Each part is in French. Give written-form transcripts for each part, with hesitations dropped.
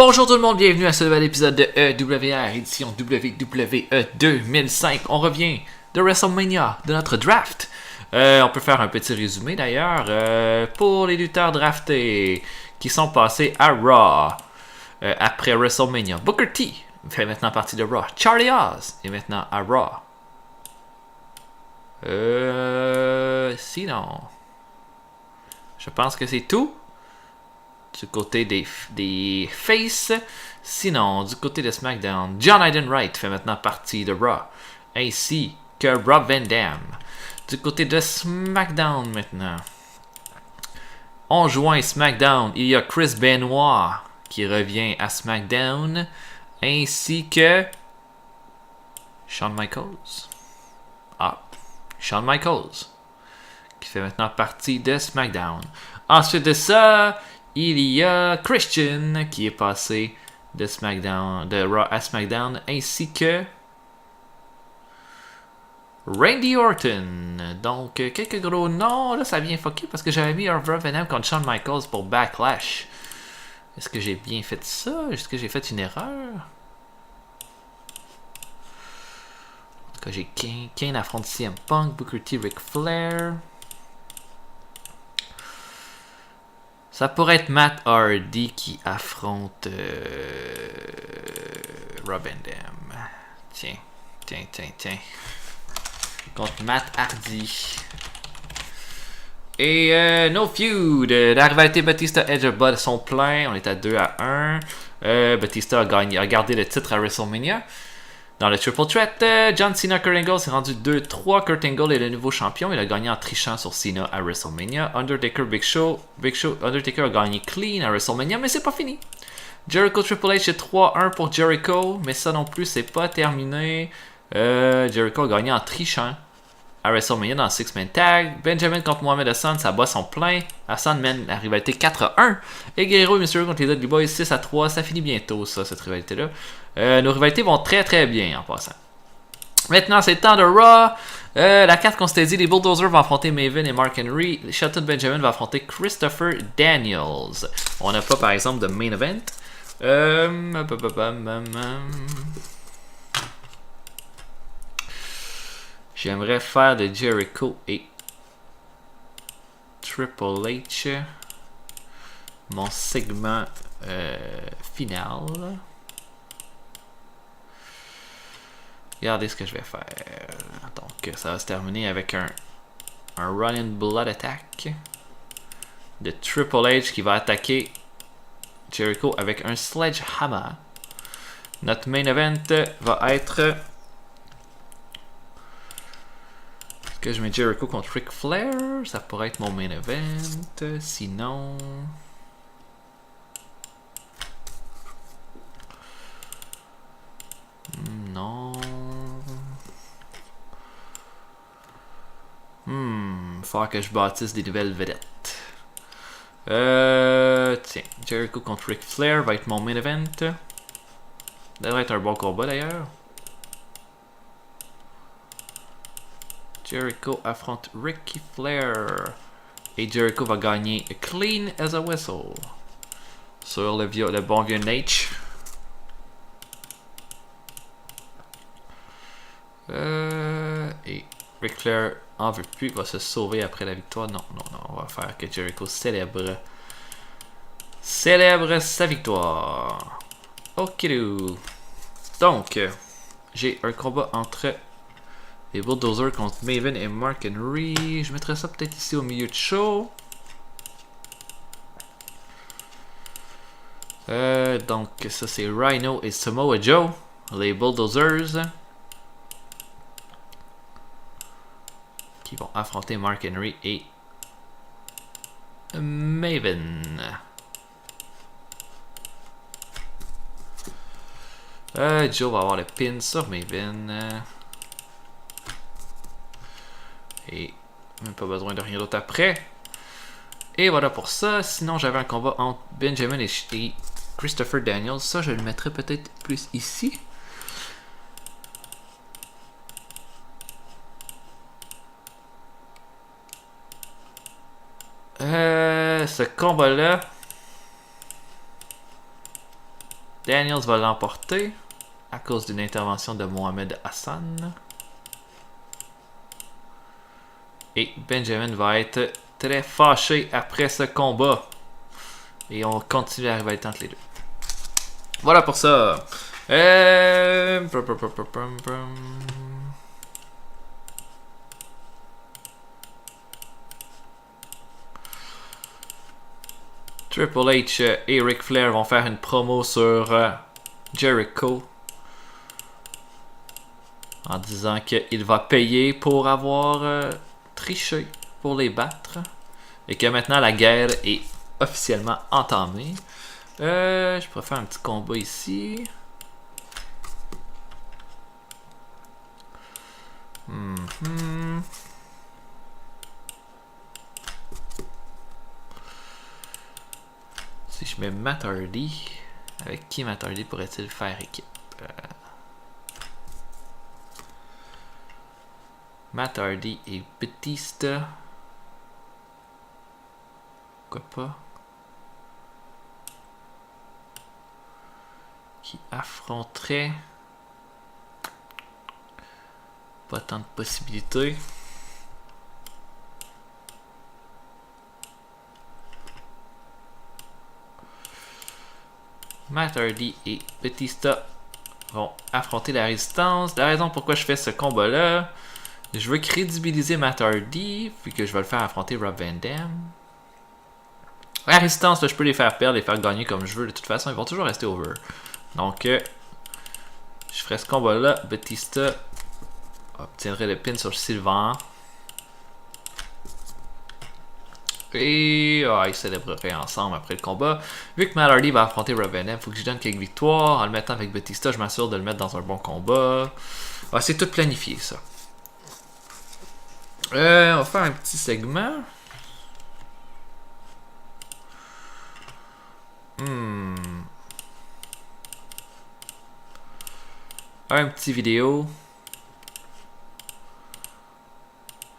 Bonjour tout le monde, bienvenue à ce nouvel épisode de EWR, édition WWE 2005. On revient de WrestleMania, de notre draft. On peut faire un petit résumé d'ailleurs pour les lutteurs draftés qui sont passés à Raw après WrestleMania. Booker T fait maintenant partie de Raw. Charlie Haas est maintenant à Raw. Sinon, je pense que c'est tout. Du côté des Faces. Sinon, du côté de SmackDown, John Wright fait maintenant partie de Raw, ainsi que Rob Van Dam. Du côté de SmackDown maintenant, on joint SmackDown, il y a Chris Benoit qui revient à SmackDown, ainsi que Shawn Michaels. Shawn Michaels, qui fait maintenant partie de SmackDown. Ensuite de ça, il y a Christian qui est passé de SmackDown, de Raw à SmackDown, ainsi que Randy Orton. Donc, quelques gros noms. Là, ça vient fucker parce que j'avais mis Rob Van Dam contre Shawn Michaels pour Backlash. Est-ce que j'ai bien fait ça? Est-ce que j'ai fait une erreur? En tout cas, j'ai Kane affronte CM Punk, Booker T, Ric Flair. Ça pourrait être Matt Hardy qui affronte Rob Van Dam. Tiens. Contre Matt Hardy. Et No Feud. La rivalité Batista Edge sont pleins. On est à 2-1. Batista a gardé le titre à WrestleMania. Dans le Triple Threat, John Cena Kurt Angle s'est rendu 2-3. Kurt Angle est le nouveau champion. Il a gagné en trichant sur Cena à WrestleMania. Undertaker, Big Show. Undertaker a gagné clean à WrestleMania, mais c'est pas fini. Jericho Triple H c'est 3-1 pour Jericho, mais ça non plus c'est pas terminé. Jericho a gagné en trichant à WrestleMania dans le Six-Man Tag. Benjamin contre Mohamed Hassan, ça bat son plein. Hassan mène la rivalité 4-1. Et Guerrero et Mysterio contre les Dudley Boys 6-3. Ça finit bientôt, ça, cette rivalité-là. Nos rivalités vont très très bien en passant. Maintenant, c'est le temps de Raw. La carte qu'on s'était dit, les Bulldozers vont affronter Maven et Mark Henry. Shelton Benjamin va affronter Christopher Daniels. On n'a pas par exemple de main event. J'aimerais faire de Jericho et Triple H mon segment final. Regardez ce que je vais faire. Donc, ça va se terminer avec un Running Blood Attack de Triple H qui va attaquer Jericho avec un Sledgehammer. Notre main event va être... Est-ce que je mets Jericho contre Ric Flair? Ça pourrait être mon main event. Sinon... Non. Faut que je bâtisse des nouvelles vedettes. Tiens, Jericho contre Ric Flair va être mon main event. Ça devrait être un bon combat d'ailleurs. Jericho affronte Ricky Flair. Et Jericho va gagner clean as a whistle. Sur le bon vieux Nate. Et Ric Flair en veut plus, va se sauver après la victoire. Non, on va faire que Jericho célèbre sa victoire. Ok. Donc, j'ai un combat entre les Bulldozers contre Maven et Mark Henry. Je mettrai ça peut-être ici au milieu de show. Donc, ça c'est Rhino et Samoa Joe, les Bulldozers, qui vont affronter Mark Henry et Maven. Joe va avoir le pin sur Maven. Et même pas besoin de rien d'autre après. Et voilà pour ça. Sinon, j'avais un combat entre Benjamin et Christopher Daniels. Ça, je le mettrais peut-être plus ici. Ce combat-là, Daniels va l'emporter à cause d'une intervention de Mohamed Hassan. Et Benjamin va être très fâché après ce combat. Et on continue la rivalité entre les deux. Voilà pour ça. Triple H et Ric Flair vont faire une promo sur Jericho en disant qu'il va payer pour avoir triché pour les battre et que maintenant la guerre est officiellement entamée. Je pourrais faire un petit combat ici. Si je mets Matt Hardy, avec qui Matt Hardy pourrait-il faire équipe? Matt Hardy et Batista. Pourquoi pas? Qui affronterait. Pas tant de possibilités. Matt Hardy et Batista vont affronter la résistance. La raison pourquoi je fais ce combat-là, je veux crédibiliser Matt Hardy, vu que je vais le faire affronter Rob Van Dam. La résistance, là, je peux les faire perdre, les faire gagner comme je veux. De toute façon, ils vont toujours rester over. Donc, je ferai ce combat-là. Batista obtiendrait le pin sur Sylvain. Et ils célébreraient ensemble après le combat. Vu que Matt Hardy va affronter Rob Van Dam, il faut que je donne quelques victoires. En le mettant avec Batista, je m'assure de le mettre dans un bon combat. C'est tout planifié, ça. On va faire un petit segment. Un petit vidéo.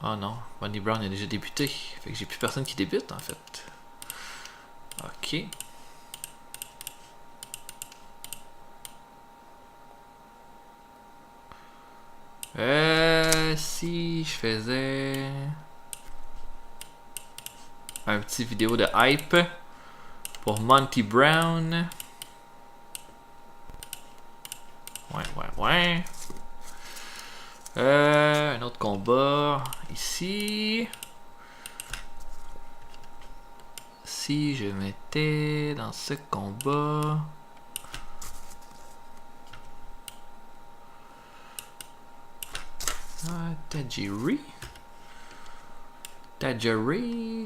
Oh non, Bonnie Brown a déjà débuté. Fait que j'ai plus personne qui débute en fait. Ok. Si je faisais un petit vidéo de hype pour Monty Brown. Ouais. Un autre combat ici. Si je mettais dans ce combat Tajiri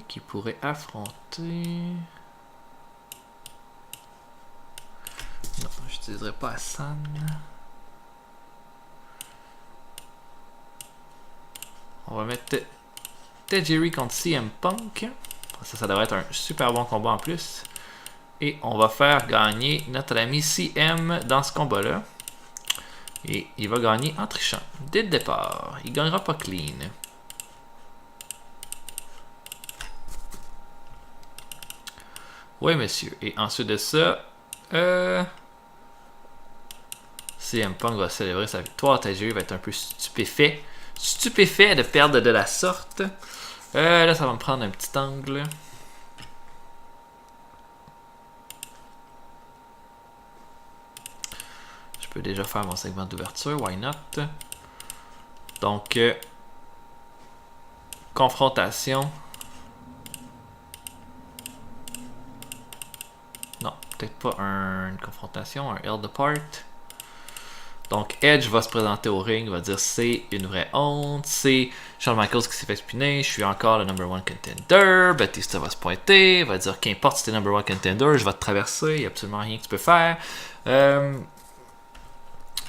qui pourrait affronter. Non, j'utiliserai pas Hassan. On va mettre Tajiri contre CM Punk. Ça devrait être un super bon combat en plus. Et on va faire gagner notre ami CM dans ce combat-là. Et il va gagner en trichant. Dès le départ. Il gagnera pas clean. Oui, monsieur. Et ensuite de ça, CM Punk va célébrer sa victoire. Tajiri va être un peu stupéfait de perdre de la sorte. Là, ça va me prendre un petit angle. Je peux déjà faire mon segment d'ouverture, why not? Donc, confrontation. Non, peut-être pas une confrontation, un held apart. Donc Edge va se présenter au ring, va dire c'est une vraie honte, c'est Shawn Michaels qui s'est fait spinner, je suis encore le number one contender, Batista va se pointer, va dire qu'importe si t'es number one contender, je vais te traverser, il n'y a absolument rien que tu peux faire.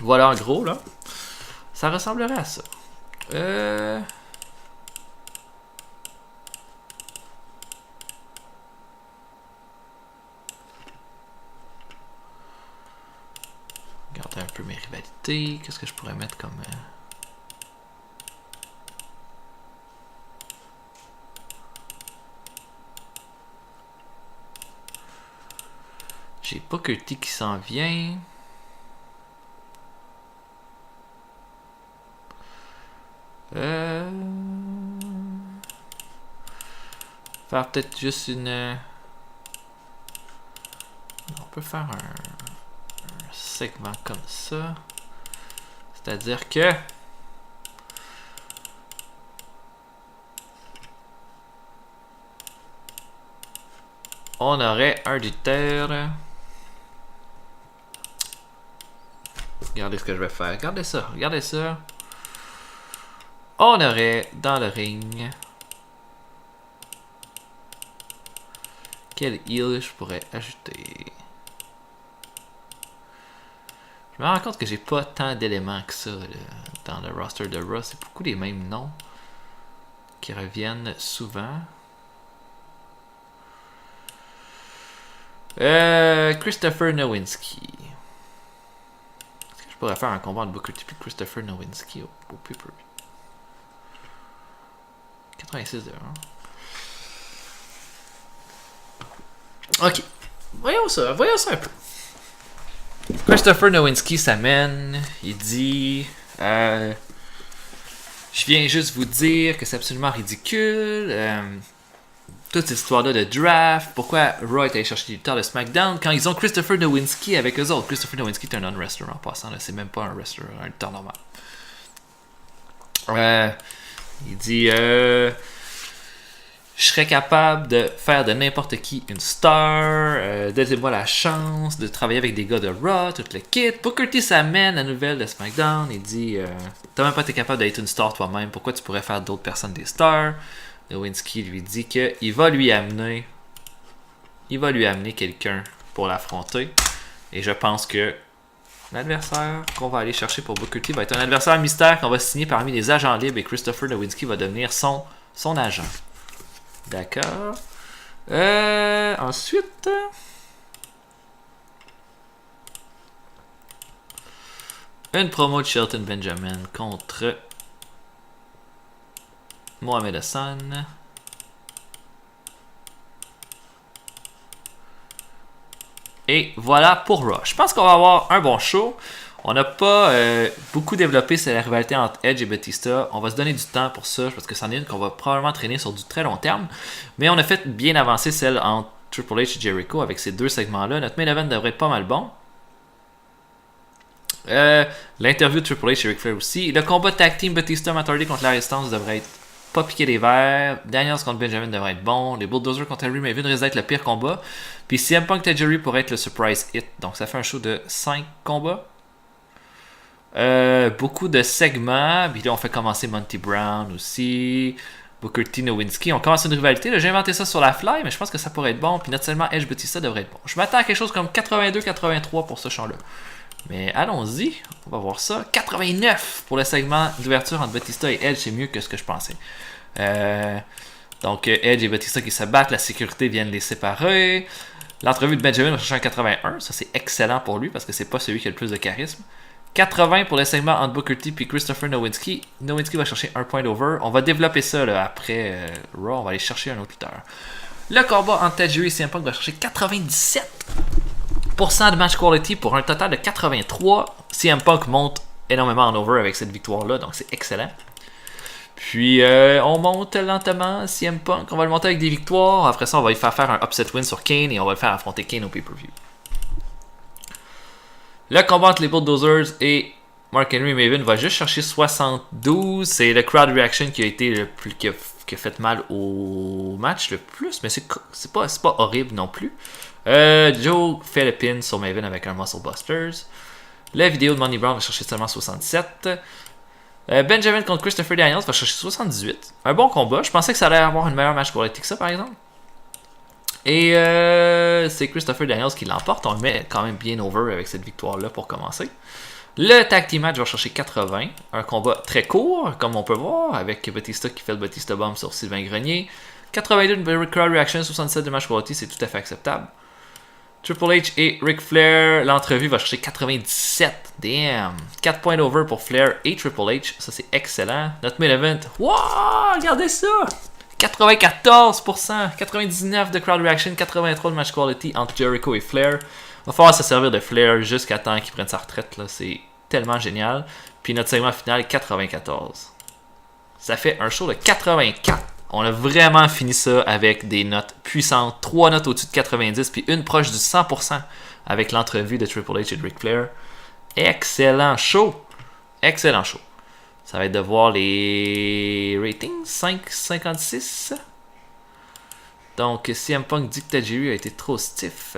Voilà en gros là. Ça ressemblerait à ça. Regardez un peu mes rivalités. Qu'est-ce que je pourrais mettre comme... J'ai Booker T qui s'en vient. Faire peut-être juste une... On peut faire un segment comme ça. C'est-à-dire que... on aurait un lutteur. Regardez ce que je vais faire. Regardez ça. Regardez ça. On aurait dans le ring. Quel heel je pourrais ajouter? Je me rends compte que j'ai pas tant d'éléments que ça là, dans le roster de Raw. C'est beaucoup les mêmes noms qui reviennent souvent. Christopher Nowinski. Est-ce que je pourrais faire un combat de Booker T et Christopher Nowinski au pay-per-view? 86 de 1. Ok. Voyons ça un peu. Christopher Nowinski s'amène. Il dit... je viens juste vous dire que c'est absolument ridicule. Toute cette histoire-là de draft. Pourquoi Raw est allé chercher des lutteurs de SmackDown quand ils ont Christopher Nowinski avec eux autres. Christopher Nowinski est un non-wrestler en passant. C'est même pas un wrestler, un lutteur normal. Il dit... je serais capable de faire de n'importe qui une star. Donnez-moi la chance de travailler avec des gars de Raw, tout le kit. Booker T s'amène la nouvelle de SmackDown. Il dit t'as même pas été capable d'être une star toi-même. Pourquoi tu pourrais faire d'autres personnes des stars? Nowinski lui dit qu'il va lui amener quelqu'un pour l'affronter. Et je pense que l'adversaire qu'on va aller chercher pour Booker T va être un adversaire mystère qu'on va signer parmi les agents libres. Et Christopher Nowinski va devenir son agent. D'accord. Ensuite... une promo de Shelton Benjamin contre Mohamed Hassan. Et voilà pour Raw. Je pense qu'on va avoir un bon show. On n'a pas beaucoup développé sur la rivalité entre Edge et Batista. On va se donner du temps pour ça, parce que c'en est une qu'on va probablement traîner sur du très long terme. Mais on a fait bien avancer celle entre Triple H et Jericho avec ces deux segments-là. Notre main event devrait être pas mal bon. L'interview de Triple H et Ric Flair aussi. Le combat tag team Batista Matt Hardy contre la Résistance devrait être pas piqué des verres. Daniels contre Benjamin devrait être bon. Les Bulldozers contre Henry Maven risquent d'être le pire combat. Puis CM Punk et Jerry pourrait être le surprise hit. Donc ça fait un show de 5 combats. Beaucoup de segments. Puis là, on fait commencer Monty Brown aussi. Booker T, Nowinski. On commence une rivalité. Là, j'ai inventé ça sur la fly, mais je pense que ça pourrait être bon. Puis naturellement, Edge Batista devrait être bon. Je m'attends à quelque chose comme 82-83 pour ce show-là. Mais allons-y. On va voir ça. 89 pour le segment d'ouverture entre Batista et Edge. C'est mieux que ce que je pensais. Donc, Edge et Batista qui se battent. La sécurité vient de les séparer. L'entrevue de Benjamin va chercher un 81. Ça, c'est excellent pour lui parce que c'est pas celui qui a le plus de charisme. 80 pour le segment entre Booker T et Christopher Nowinski. Nowinski va chercher un point over. On va développer ça là, après Raw. On va aller chercher un autre lutteur. Le combat entre Ted Jerry et CM Punk va chercher 97% de match quality pour un total de 83. CM Punk monte énormément en over avec cette victoire-là, donc c'est excellent. Puis on monte lentement CM Punk. On va le monter avec des victoires. Après ça, on va lui faire un upset win sur Kane et on va le faire affronter Kane au pay-per-view. Le combat entre les Bulldozers et Mark Henry Maven va juste chercher 72. C'est le crowd reaction qui a été le plus qui a fait mal au match le plus, mais c'est pas horrible non plus. Joe fait le pin sur Maven avec un Muscle Busters. La vidéo de Money Brown va chercher seulement 67. Benjamin contre Christopher Daniels va chercher 78. Un bon combat. Je pensais que ça allait avoir une meilleure match quality que ça, par exemple. Et c'est Christopher Daniels qui l'emporte. On le met quand même bien over avec cette victoire-là pour commencer. Le tag team match va chercher 80. Un combat très court, comme on peut voir, avec Batista qui fait le Batista Bomb sur Sylvain Grenier. 82 de crowd reaction, 67 de match quality, c'est tout à fait acceptable. Triple H et Ric Flair, l'entrevue va chercher 97. Damn! 4 points over pour Flair et Triple H, ça c'est excellent. Notre main event, wow! Regardez ça! 94%, 99% de crowd reaction, 83% de match quality entre Jericho et Flair. Va falloir se servir de Flair jusqu'à temps qu'il prenne sa retraite. C'est tellement génial. Puis notre segment final, 94. Ça fait un show de 84. On a vraiment fini ça avec des notes puissantes. 3 notes au-dessus de 90, puis une proche du 100% avec l'entrevue de Triple H et de Ric Flair. Excellent show. Excellent show. Ça va être de voir les ratings. 5,56. Donc, CM Punk dit que Tajiri a été trop stiff.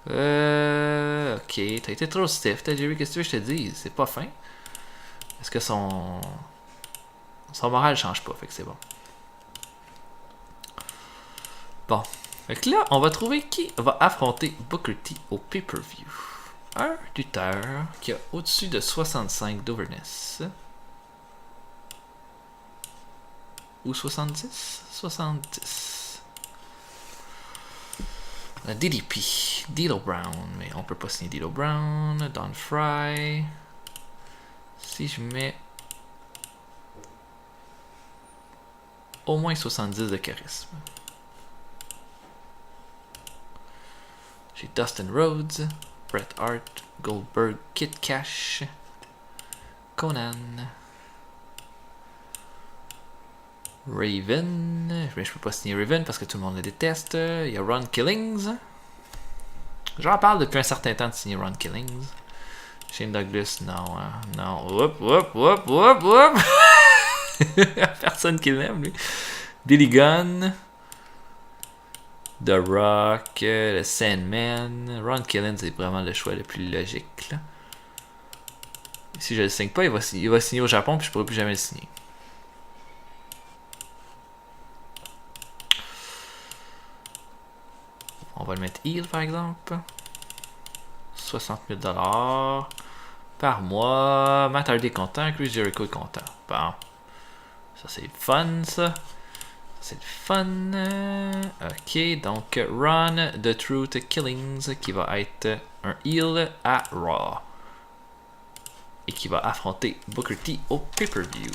Ok, t'as été trop stiff, Tajiri. Qu'est-ce que tu veux que je te dise? C'est pas fin. Est-ce que son moral change pas? Fait que c'est bon. Bon. Fait que là, on va trouver qui va affronter Booker T au pay-per-view. Un lutteur qui a au-dessus de 65 d'overness. Ou 70? 70. DDP. D'Lo Brown. Mais on peut pas signer D'Lo Brown. Don Fry. Si je mets au moins 70 de charisme. J'ai Dustin Rhodes, Bret Hart, Goldberg, Kid Cash, Conan, Raven. Je peux pas signer Raven parce que tout le monde le déteste. Il y a Ron Killings. J'en parle depuis un certain temps de signer Ron Killings. Shane Douglas, non, non. Whoop. Personne qui l'aime, lui. Billy Gunn. The Rock, le Sandman. Ron Killings c'est vraiment le choix le plus logique. Là. Si je le signe pas, il va signer au Japon, puis je pourrai plus jamais le signer. On va le mettre heel par exemple. 60 000 $ par mois. Matt Hardy est content, Chris Jericho est content. Bon. Ça c'est fun ça. C'est le fun. Ok, donc Ron The Truth Killings qui va être un heel à Raw. Et qui va affronter Booker T au pay-per-view.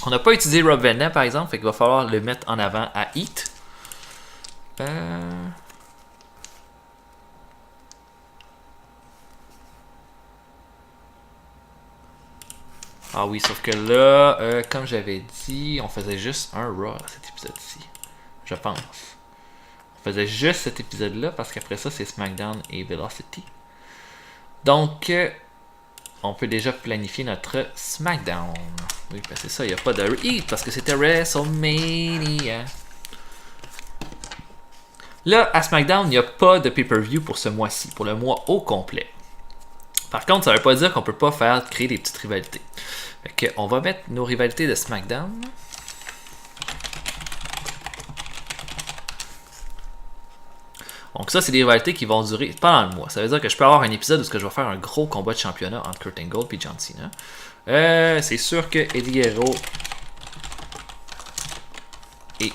On n'a pas utilisé Rob Van Dam par exemple, fait qu'il va falloir le mettre en avant à Heat. Ah oui, sauf que là, comme j'avais dit, on faisait juste un Raw à cet épisode-ci. Je pense. On faisait juste cet épisode-là parce qu'après ça, c'est SmackDown et Velocity. Donc, on peut déjà planifier notre SmackDown. Oui, parce que c'est ça, il n'y a pas de Heat parce que c'était WrestleMania. Là, à SmackDown, il n'y a pas de pay-per-view pour ce mois-ci, pour le mois au complet. Par contre, ça ne veut pas dire qu'on ne peut pas créer des petites rivalités. Fait on va mettre nos rivalités de SmackDown. Donc ça, c'est des rivalités qui vont durer pendant le mois. Ça veut dire que je peux avoir un épisode où je vais faire un gros combat de championnat entre Kurt Angle et John Cena. C'est sûr que Eddie Guerrero et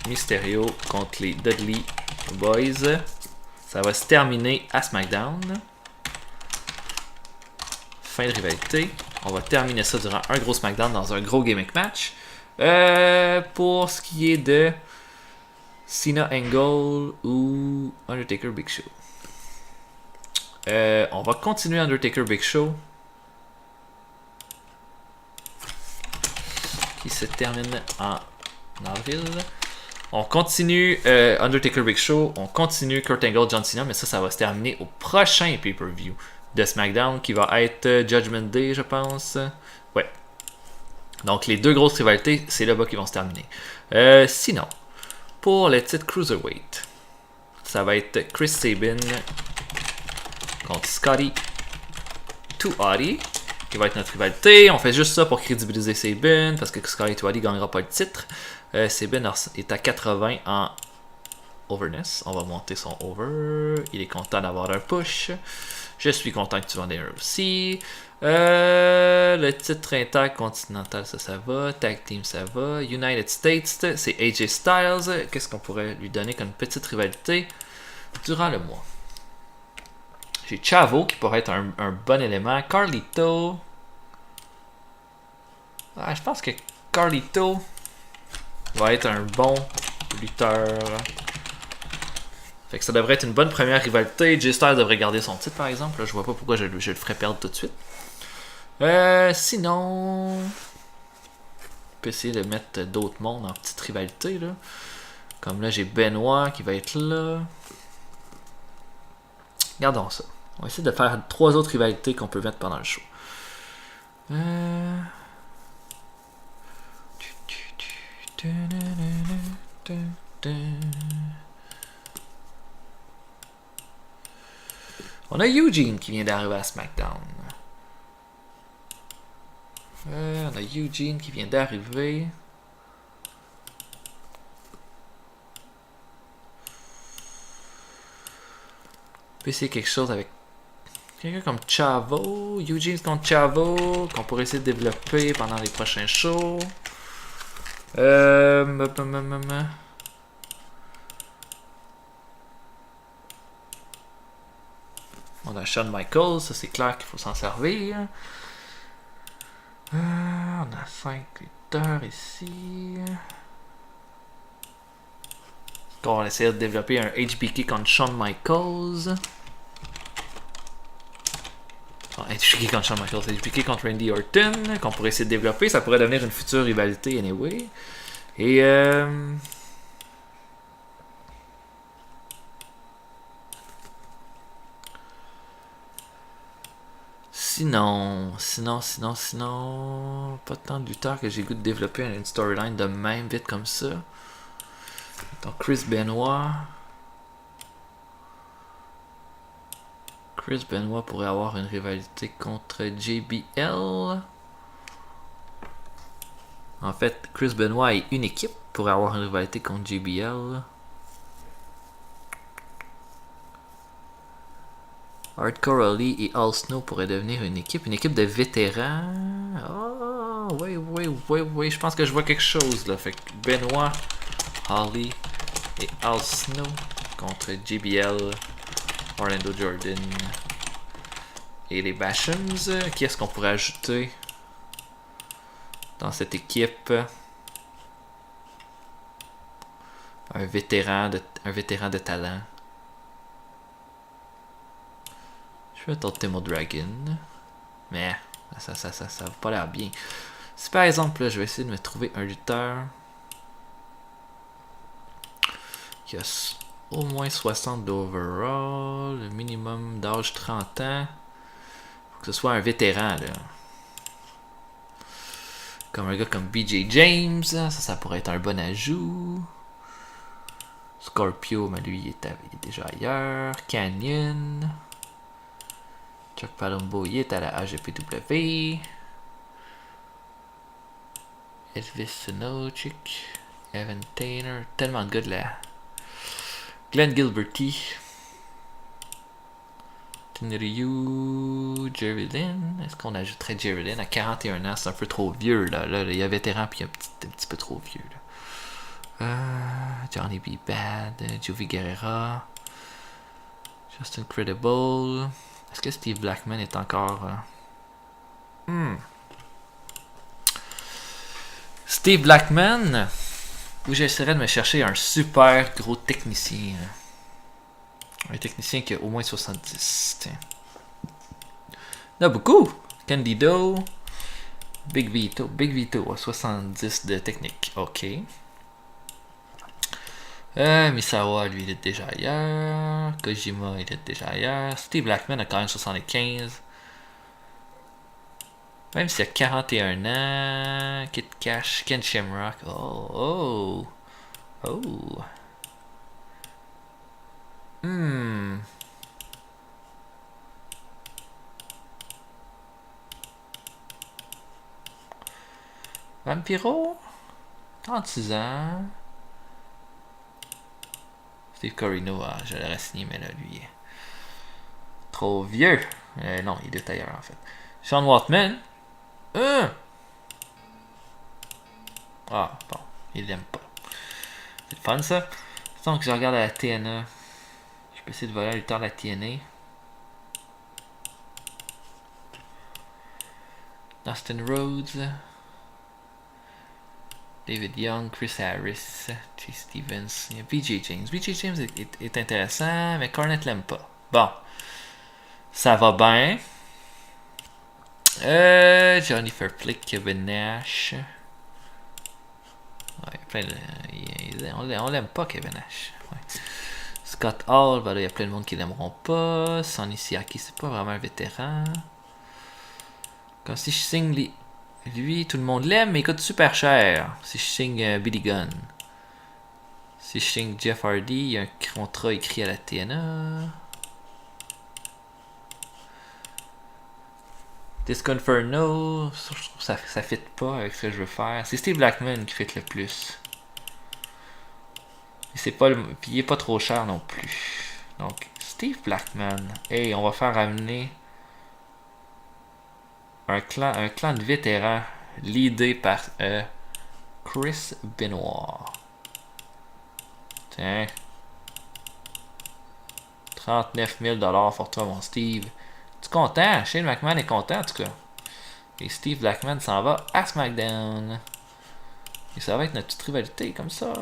Mysterio contre les Dudley Boys. Ça va se terminer à SmackDown. Fin de rivalité. On va terminer ça durant un gros SmackDown dans un gros gimmick match. Pour ce qui est de Cena Angle ou Undertaker Big Show. On va continuer Undertaker Big Show. Qui se termine en avril. On continue Undertaker Big Show, on continue Kurt Angle, John Cena, mais ça va se terminer au prochain pay-per-view de SmackDown qui va être Judgment Day, je pense. Ouais. Donc les deux grosses rivalités, c'est là-bas qui vont se terminer. Sinon, pour le titre Cruiserweight, ça va être Chris Sabin contre Scotty 2 Hotty, qui va être notre rivalité. On fait juste ça pour crédibiliser Sabin, parce que Scotty 2 Hotty ne gagnera pas le titre. Sabin est à 80 en overness. On va monter son over. Il est content d'avoir un push. Je suis content que tu vendes aussi. Le titre intercontinental, ça va. Tag Team, ça va. United States, c'est AJ Styles. Qu'est-ce qu'on pourrait lui donner comme petite rivalité durant le mois? J'ai Chavo qui pourrait être un bon élément. Carlito. Ah, je pense que Carlito va être un bon lutteur. Fait que ça devrait être une bonne première rivalité. J-Star devrait garder son titre, par exemple. Là, je vois pas pourquoi je le ferais perdre tout de suite. Sinon... On peut essayer de mettre d'autres mondes en petite rivalité. Là. Comme là, j'ai Benoit qui va être là. Regardons ça. On va essayer de faire 3 autres rivalités qu'on peut mettre pendant le show. On a Eugene qui vient d'arriver à SmackDown. On a Eugene qui vient d'arriver. On peut essayer quelque chose avec quelqu'un comme Chavo. Eugene contre Chavo qu'on pourrait essayer de développer pendant les prochains shows. On a Shawn Michaels, ça c'est clair qu'il faut s'en servir. On a 5 lutteurs ici. On va essayer de développer un HBK contre Shawn Michaels. HBK contre Shawn Michaels, HBK contre Randy Orton, qu'on pourrait essayer de développer. Ça pourrait devenir une future rivalité, anyway. Et sinon, pas tant de lutteurs que j'ai goût de développer une storyline de même vite comme ça. Donc Chris Benoit pourrait avoir une rivalité contre JBL. En fait, Chris Benoit et une équipe pourrait avoir une rivalité contre JBL. Hardcore Ali et All Snow pourraient devenir une équipe de vétérans. Oh, oui, je pense que je vois quelque chose là. Fait que Benoit, Holly et Al Snow contre JBL, Orlando Jordan et les Bashams. Qui est-ce qu'on pourrait ajouter dans cette équipe? Un vétéran de talent. Je vais tenter mon Dragon. Mais ça va pas l'air bien. Si par exemple, là, je vais essayer de me trouver un lutteur qui a au moins 60 d'overall, le minimum d'âge 30 ans. Faut que ce soit un vétéran, là. Comme un gars comme BJ James, ça pourrait être un bon ajout. Scorpio, mais lui, il est déjà ailleurs. Canyon. Chuck Palumbo, il est à la AGPW. Elvis Sinocic. Evan Taylor. Tellement de gars de la... Glenn Gilberty. Tenryu. Jerry Lynn. Est-ce qu'on ajouterait Jerry Lynn à 41 ans? C'est un peu trop vieux, là. Il y a vétéran puis un petit peu trop vieux, là. Johnny B. Bad. Jovi Guerrera. Just Incredible. Est-ce que Steve Blackman est encore... Steve Blackman, où j'essaierais de me chercher un super gros technicien. Un technicien qui a au moins 70. Tiens. Il y en a beaucoup. Candido. Big Vito. Big Vito a 70 de technique. Ok. Misawa, lui, il est déjà ailleurs. Kojima, il est déjà ailleurs. Steve Blackman a quand même 75. Même s'il a 41 ans. Kid Cash, Ken Shamrock. Oh. Vampiro, 36 ans. Steve Corino, je l'aurais signé, mais là, lui, trop vieux. Non, il est ailleurs, en fait. Sean Waltman. Ah, bon, il l'aime pas. C'est le fun, ça. Donc, je regarde à la TNA. Je peux essayer de voler un lutteur de la TNA. Dustin Rhodes. David Young, Chris Harris, Chase Stevens, il y a BJ James. BJ James est intéressant, mais Cornette l'aime pas. Bon, ça va bien. Johnny Fairplick, Kevin Nash. Ouais, on l'aime pas, Kevin Nash. Ouais. Scott Hall, ben là, il y a plein de monde qui l'aimeront pas. Sonny Siaki, c'est pas vraiment un vétéran. Comme si je signe lui, tout le monde l'aime, mais il coûte super cher. Si je signe Billy Gunn. Si je signe Jeff Hardy, il y a un contrat écrit à la TNA. Disconferno, je trouve que ça fit pas avec ce que je veux faire. C'est Steve Blackman qui fit le plus. Et puis il est pas trop cher non plus. Donc, Steve Blackman. Hey, on va faire amener un clan de vétérans leadé par Chris Benoit. Tiens. 39 000 $ pour toi, mon Steve. Tu es content? Shane McMahon est content, en tout cas. Et Steve Blackman s'en va à SmackDown. Et ça va être notre petite rivalité, comme ça.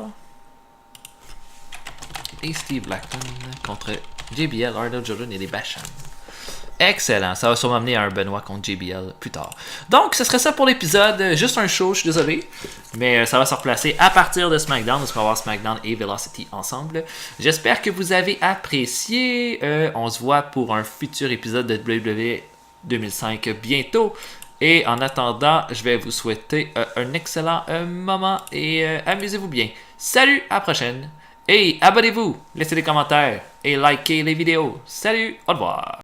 Et Steve Blackman contre JBL, Arnold Jordan et les Basham. Excellent, ça va sûrement amener à un Benoit contre JBL plus tard. Donc, ce serait ça pour l'épisode. Juste un show, je suis désolé. Mais ça va se replacer à partir de SmackDown. On va voir SmackDown et Velocity ensemble. J'espère que vous avez apprécié. On se voit pour un futur épisode de WWE 2005 bientôt. Et en attendant, je vais vous souhaiter un excellent moment et amusez-vous bien. Salut, à la prochaine. Et abonnez-vous, laissez des commentaires et likez les vidéos. Salut, au revoir.